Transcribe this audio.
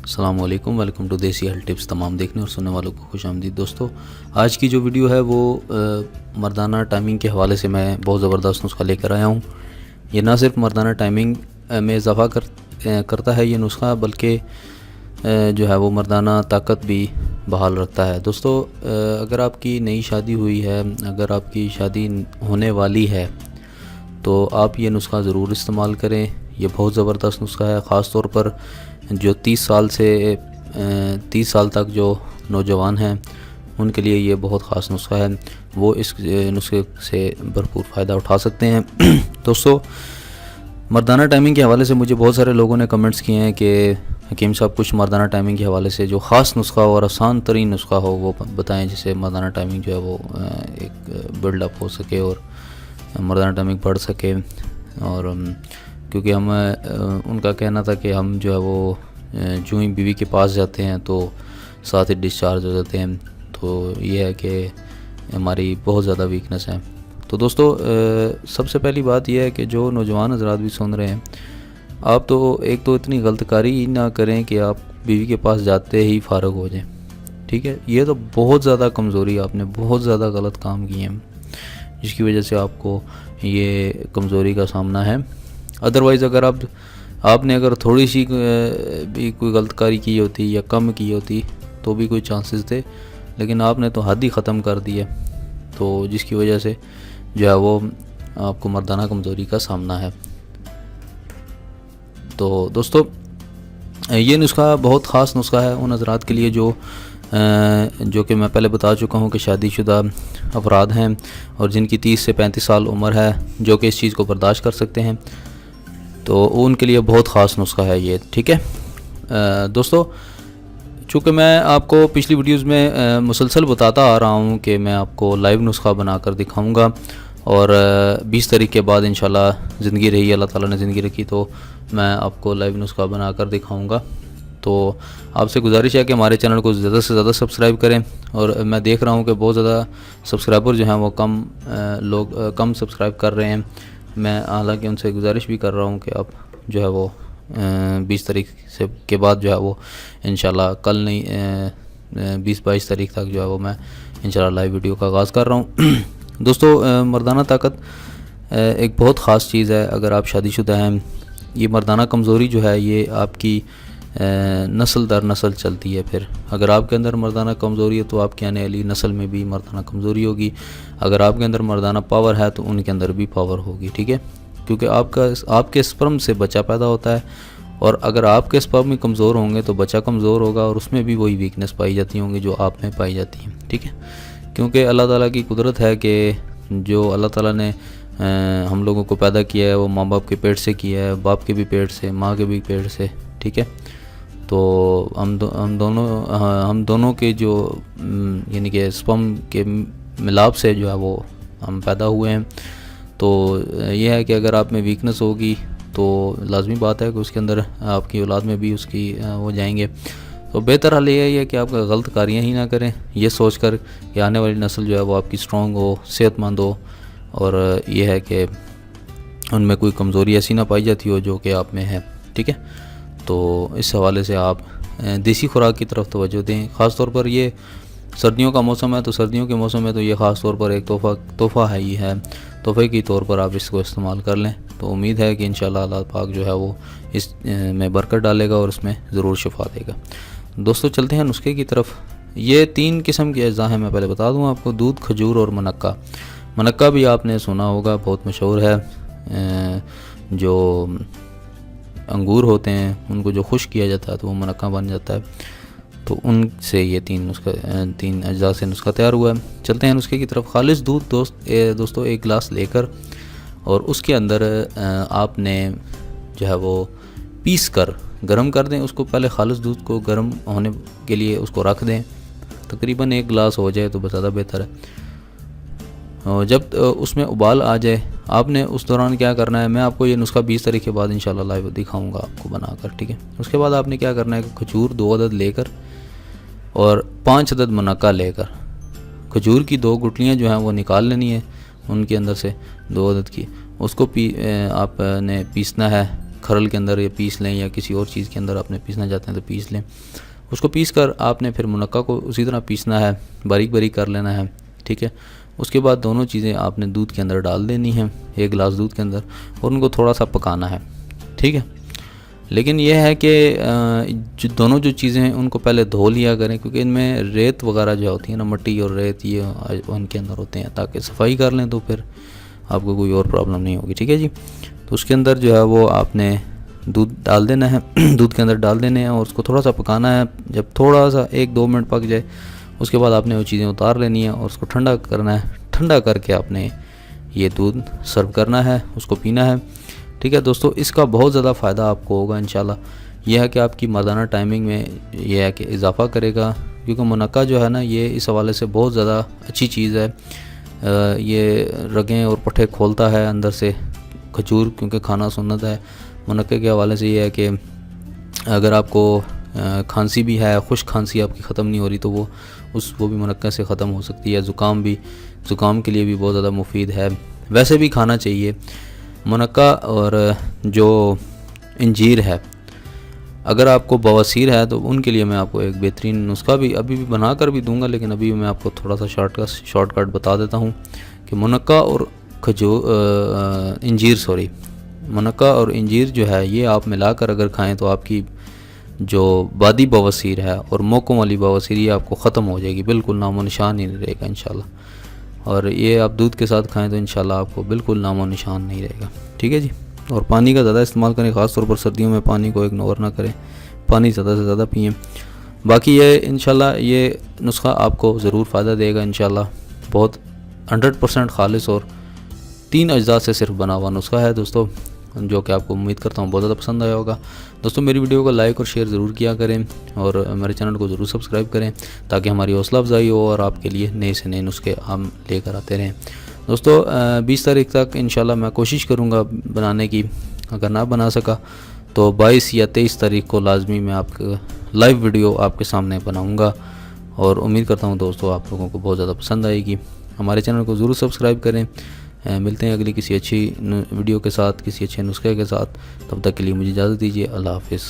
السلام علیکم، welcome to دیسی ہیلتھ ٹپس۔ تمام دیکھنے اور سننے والوں کو خوش آمدید۔ دوستو، آج کی جو ویڈیو ہے وہ مردانہ ٹائمنگ کے حوالے سے میں بہت زبردست نسخہ لے کر آیا ہوں۔ یہ نہ صرف مردانہ ٹائمنگ میں اضافہ کرتا ہے یہ نسخہ، بلکہ جو ہے وہ مردانہ طاقت بھی بحال رکھتا ہے۔ دوستو، اگر آپ کی نئی شادی ہوئی ہے، اگر آپ کی شادی ہونے والی ہے تو آپ یہ نسخہ ضرور استعمال کریں۔ یہ بہت زبردست نسخہ ہے، خاص طور پر جو 30 سال تک جو نوجوان ہیں ان کے لیے یہ بہت خاص نسخہ ہے، وہ اس نسخے سے بھرپور فائدہ اٹھا سکتے ہیں۔ دوستو، مردانہ ٹائمنگ کے حوالے سے مجھے بہت سارے لوگوں نے کمنٹس کیے ہیں کہ حکیم صاحب کچھ مردانہ ٹائمنگ کے حوالے سے جو خاص نسخہ ہو اور آسان ترین نسخہ ہو وہ بتائیں، جس سے مردانہ ٹائمنگ جو ہے وہ ایک بلڈ اپ ہو سکے اور مردانہ ٹائمنگ بڑھ سکے۔ اور کیونکہ ان کا کہنا تھا کہ ہم جو ہے وہ جو ہی بیوی کے پاس جاتے ہیں تو ساتھ ہی ڈسچارج ہو جاتے ہیں، تو یہ ہے کہ ہماری بہت زیادہ ویکنس ہے۔ تو دوستو، سب سے پہلی بات یہ ہے کہ جو نوجوان حضرات بھی سن رہے ہیں، آپ تو ایک تو اتنی غلط کاری ہی نہ کریں کہ آپ بیوی کے پاس جاتے ہی فارغ ہو جائیں، ٹھیک ہے؟ یہ تو بہت زیادہ کمزوری، آپ نے بہت زیادہ غلط کام کیے ہیں، جس کی وجہ سے آپ کو یہ کمزوری کا سامنا ہے۔ ادروائز اگر آپ نے اگر تھوڑی سی بھی کوئی غلط کاری کی ہوتی یا کم کی ہوتی تو بھی کوئی چانسز تھے، لیکن آپ نے تو حد ہی ختم کر دی ہے، تو جس کی وجہ سے جو ہے وہ آپ کو مردانہ کمزوری کا سامنا ہے۔ تو دوستو، یہ نسخہ بہت خاص نسخہ ہے ان حضرات کے لیے جو کہ میں پہلے بتا چکا ہوں کہ شادی شدہ افراد ہیں اور جن کی 30 سے 35 سال عمر ہے، جو کہ اس چیز کو برداشت کر سکتے ہیں، تو ان کے لیے بہت خاص نسخہ ہے یہ، ٹھیک ہے؟ دوستو، چونکہ میں آپ کو پچھلی ویڈیوز میں مسلسل بتاتا آ رہا ہوں کہ میں آپ کو لائیو نسخہ بنا کر دکھاؤں گا، اور 20 تاریخ کے بعد انشاءاللہ زندگی رہی، اللہ تعالیٰ نے زندگی رکھی تو میں آپ کو لائیو نسخہ بنا کر دکھاؤں گا۔ تو آپ سے گزارش ہے کہ ہمارے چینل کو زیادہ سے زیادہ سبسکرائب کریں، اور میں دیکھ رہا ہوں کہ بہت زیادہ سبسکرائبر جو ہیں وہ کم سبسکرائب کر رہے ہیں۔ میں حالانکہ ان سے گزارش بھی کر رہا ہوں کہ آپ جو ہے وہ 20 تاریخ کے بعد جو ہے وہ انشاءاللہ کل نہیں 20-22 تاریخ تک جو ہے وہ میں انشاءاللہ لائیو ویڈیو کا آغاز کر رہا ہوں۔ دوستو، مردانہ طاقت ایک بہت خاص چیز ہے۔ اگر آپ شادی شدہ ہیں، یہ مردانہ کمزوری جو ہے یہ آپ کی نسل در نسل چلتی ہے۔ پھر اگر آپ کے اندر مردانہ کمزوری ہے تو آپ کے آنے والی نسل میں بھی مردانہ کمزوری ہوگی۔ اگر آپ کے اندر مردانہ پاور ہے تو ان کے اندر بھی پاور ہوگی، ٹھیک ہے؟ کیونکہ آپ کے سپرم سے بچہ پیدا ہوتا ہے، اور اگر آپ کے سپرم میں کمزور ہوں گے تو بچہ کمزور ہوگا، اور اس میں بھی وہی ویکنس پائی جاتی ہوں گی جو آپ میں پائی جاتی ہیں، ٹھیک ہے؟ کیونکہ اللہ تعالیٰ کی قدرت ہے کہ جو اللہ تعالیٰ نے ہم لوگوں کو پیدا کیا ہے وہ ماں باپ کے پیٹ سے کیا ہے، باپ کے بھی پیٹ سے، ماں کے بھی پیٹ سے، ٹھیک ہے؟ تو ہم دونوں کے جو یعنی کہ سپرم کے ملاپ سے جو ہے وہ ہم پیدا ہوئے ہیں۔ تو یہ ہے کہ اگر آپ میں ویکنس ہوگی تو لازمی بات ہے کہ اس کے اندر آپ کی اولاد میں بھی اس کی وہ جائیں گے۔ تو بہتر حل یہ ہے کہ آپ غلط کاریاں ہی نہ کریں، یہ سوچ کر کہ آنے والی نسل جو ہے وہ آپ کی اسٹرانگ ہو، صحت مند ہو، اور یہ ہے کہ ان میں کوئی کمزوری ایسی نہ پائی جاتی ہو جو کہ آپ میں ہے، ٹھیک ہے؟ تو اس حوالے سے آپ دیسی خوراک کی طرف توجہ دیں۔ خاص طور پر یہ سردیوں کا موسم ہے، تو سردیوں کے موسم میں تو یہ خاص طور پر ایک تحفہ ہے، ہی ہے تحفے کے طور پر آپ اس کو استعمال کر لیں۔ تو امید ہے کہ انشاءاللہ اللہ پاک جو ہے وہ اس میں برکت ڈالے گا اور اس میں ضرور شفا دے گا۔ دوستو، چلتے ہیں نسخے کی طرف۔ یہ 3 قسم کے اجزاء ہیں، میں پہلے بتا دوں آپ کو: دودھ، کھجور اور منقہ۔ منقہ بھی آپ نے سنا ہوگا، بہت مشہور ہے۔ جو انگور ہوتے ہیں ان کو جو خشک کیا جاتا ہے تو وہ منقہ بن جاتا ہے، تو ان سے یہ 3 اجزاء سے نسخہ تیار ہوا ہے۔ چلتے ہیں نسخے کی طرف۔ خالص دودھ دوستو 1 گلاس لے کر، اور اس کے اندر آپ نے جو ہے وہ پیس کر گرم کر دیں اس کو۔ پہلے خالص دودھ کو گرم ہونے کے لیے اس کو رکھ دیں، تقریباً 1 گلاس ہو جائے تو زیادہ بہتر ہے۔ جب اس میں ابال آ جائے، آپ نے اس دوران کیا کرنا ہے، میں آپ کو یہ نسخہ 20 تاریخ کے بعد انشاءاللہ لائیو دکھاؤں گا آپ کو بنا کر، ٹھیک ہے؟ اس کے بعد آپ نے کیا کرنا ہے کہ کھجور 2 عدد لے کر اور 5 عدد منقہ لے کر، کھجور کی 2 گٹلیاں جو ہیں وہ نکال لینی ہے ان کے اندر سے 2 عدد کی، اس کو آپ نے پیسنا ہے کھرل کے اندر یا پیس لیں، یا کسی اور چیز کے اندر آپ نے پیسنا چاہتے ہیں تو پیس لیں۔ اس کو پیس کر آپ نے پھر منقع کو اسی طرح پیسنا ہے، باریک باریک کر لینا ہے، ٹھیک ہے۔ اس کے بعد دونوں چیزیں آپ نے دودھ کے اندر ڈال دینی ہیں، 1 گلاس دودھ کے اندر، اور ان کو تھوڑا سا پکانا ہے، ٹھیک ہے۔ لیکن یہ ہے کہ دونوں جو چیزیں ہیں ان کو پہلے دھو لیا کریں، کیونکہ ان میں ریت وغیرہ جو ہوتی ہے نا، مٹی اور ریت یہ ان کے اندر ہوتے ہیں، تاکہ صفائی کر لیں تو پھر آپ کو کوئی اور پرابلم نہیں ہوگی، ٹھیک ہے جی۔ تو اس کے اندر جو ہے وہ آپ نے دودھ ڈال دینا ہے، دودھ کے اندر ڈال دینے ہیں اور اس کو تھوڑا سا پکانا ہے۔ جب تھوڑا سا 1-2 منٹ پک جائے اس کے بعد آپ نے وہ چیزیں اتار لینی ہیں اور اس کو ٹھنڈا کرنا ہے۔ ٹھنڈا کر کے آپ نے یہ دودھ سرو کرنا ہے، اس کو پینا ہے، ٹھیک ہے دوستو۔ اس کا بہت زیادہ فائدہ آپ کو ہوگا انشاءاللہ۔ یہ ہے کہ آپ کی مردانہ ٹائمنگ میں یہ ہے کہ اضافہ کرے گا، کیونکہ منقع جو ہے نا یہ اس حوالے سے بہت زیادہ اچھی چیز ہے۔ یہ رگیں اور پٹھے کھولتا ہے اندر سے، کھجور کیونکہ کھانا سنت ہے۔ منقع کے حوالے سے یہ ہے کہ اگر آپ کو کھانسی بھی ہے، خشک کھانسی آپ کی ختم نہیں ہو رہی، تو وہ بھی منقع سے ختم ہو سکتی ہے۔ زکام کے لیے بھی بہت زیادہ مفید ہے، ویسے بھی کھانا چاہیے منقع۔ اور جو انجیر ہے، اگر آپ کو بواسیر ہے تو ان کے لیے میں آپ کو ایک بہترین نسخہ بھی ابھی بھی بنا کر بھی دوں گا، لیکن ابھی میں آپ کو تھوڑا سا شارٹ کٹ بتا دیتا ہوں کہ منقع اور منقع اور انجیر جو ہے یہ آپ ملا کر اگر کھائیں تو آپ کی جو بادی بواسیر ہے اور موقعوں والی بواسیر یہ آپ کو ختم ہو جائے گی، بالکل نام و نشان ہی نہیں رہے گا انشاءاللہ۔ اور یہ آپ دودھ کے ساتھ کھائیں تو انشاءاللہ آپ کو بالکل نام و نشان نہیں رہے گا، ٹھیک ہے جی۔ اور پانی کا زیادہ استعمال کریں، خاص طور پر سردیوں میں پانی کو اگنور نہ کریں، پانی زیادہ سے زیادہ پئیں۔ باقی یہ انشاءاللہ یہ نسخہ آپ کو ضرور فائدہ دے گا انشاءاللہ۔ بہت 100% خالص اور 3 اجزاء سے صرف بنا ہوا نسخہ ہے دوستو، جو کہ آپ کو امید کرتا ہوں بہت زیادہ پسند آیا ہوگا دوستو۔ میری ویڈیو کو لائک اور شیئر ضرور کیا کریں اور میرے چینل کو ضرور سبسکرائب کریں، تاکہ ہماری حوصلہ افزائی ہو اور آپ کے لیے نئے سے نئے نسخے ہم لے کر آتے رہیں دوستو۔ 20 تاریخ تک انشاءاللہ میں کوشش کروں گا بنانے کی، اگر نہ بنا سکا تو 22 یا 23 تاریخ کو لازمی میں آپ کا لائیو ویڈیو آپ کے سامنے بناؤں گا، اور امید کرتا ہوں دوستو آپ لوگوں کو بہت زیادہ پسند آئے گی۔ ہمارے چینل کو ضرور سبسکرائب کریں۔ ملتے ہیں اگلی کسی اچھی ویڈیو کے ساتھ، کسی اچھے نسخے کے ساتھ، تب تک کے لیے مجھے اجازت دیجیے، اللہ حافظ۔